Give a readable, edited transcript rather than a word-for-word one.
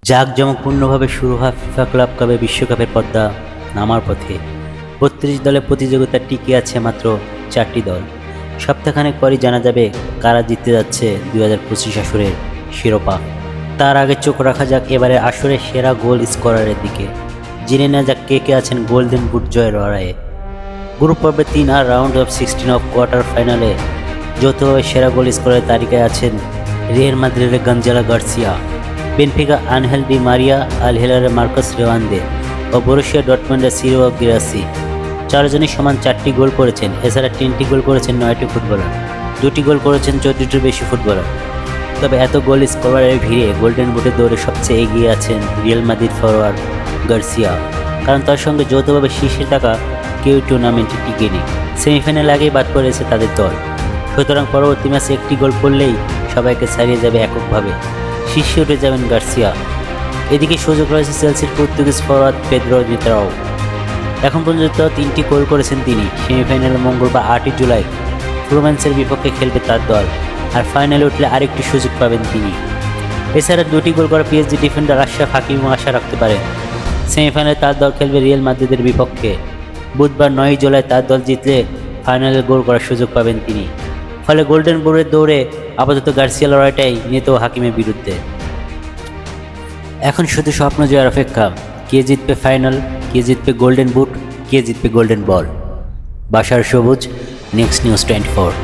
জাঁকজমকপূর্ণভাবে শুরু হয় FIFA club কাপে বিশ্বকাপের পর্দা নামার পথে। ৩২ দলের প্রতিযোগিতা টিকে আছে মাত্র ৪টি দল। সপ্তাহখানেক পরই জানা যাবে কারা জিততে যাচ্ছে ২০২৫ আসরের শিরোপা। তার আগে চোখ রাখা যাক এবারে আসরের সেরা গোল স্কোরারের দিকে। জেনে নেওয়া যাক কে কে আছেন গোল্ডেন বুট জয়ের লড়াইয়ে। গ্রুপ পর্বে ৩ আর রাউন্ড অফ 16 অফ কোয়ার্টার ফাইনালে যৌথভাবে সেরা গোল স্কোরের তালিকায় আছেন রিয়াল মাদ্রিদের Gonzalo Garcia, Benfica Angel Di Maria, Al হিলালের মার্কাস রেওয়ান্দে ও বরুসিয়া ডর্টমুন্ডের সিরো গিরাসি। চারজনই সমান 4টি গোল করেছেন। এছাড়া 3টি গোল করেছেন 9টি ফুটবলার, 2টি গোল করেছেন 14টির বেশি ফুটবলার। তবে এত গোল স্কোরারের ভিড়ে গোল্ডেন বুটের দৌড়ে সবচেয়ে এগিয়ে আছেন রিয়াল মাদ্রিদ ফরোয়ার্ড গার্সিয়া, কারণ তার সঙ্গে যৌথভাবে শীর্ষে থাকা কেউ টুর্নামেন্টে টিকেনি। সেমিফাইনাল আগেই বাদ পড়েছে তাদের দল, সুতরাং পরবর্তী ম্যাচে একটি গোল করলেই সবাইকে ছাড়িয়ে যাবে এককভাবে, শীর্ষে উঠে যাবেন গার্সিয়া। এদিকে সুযোগ রয়েছে চেলসির পর্তুগিজ ফরোয়ার্ড পেদ্রো নেতোরাও। এখন পর্যন্ত 3টি গোল করেছেন তিনি। সেমিফাইনালে মঙ্গলবার 8ই জুলাই ফ্লুমেন্সের বিপক্ষে খেলবে তার দল, আর ফাইনালে উঠলে আরেকটি সুযোগ পাবেন তিনি। এছাড়া 2টি গোল করা পিএসজি ডিফেন্ডার আশরাফ হাকিমও আশা রাখতে পারেন। সেমিফাইনালে তার দল খেলবে রিয়াল মাদ্রিদের বিপক্ষে। বুধবার 9ই জুলাই তার দল জিতলে ফাইনালে গোল করার সুযোগ পাবেন তিনি। ফলে গোল্ডেন বুটের দৌড়ে আপাতত গার্সিয়া লড়াইটাই নেতো হাকিমের বিরুদ্ধে। এখন শুধু স্বপ্ন জয়ের অপেক্ষা। কে জিতবে ফাইনাল, কে জিতবে গোল্ডেন বুট, কে জিতবে গোল্ডেন বল। বাশার সবুজ, নেক্সট নিউজ 24।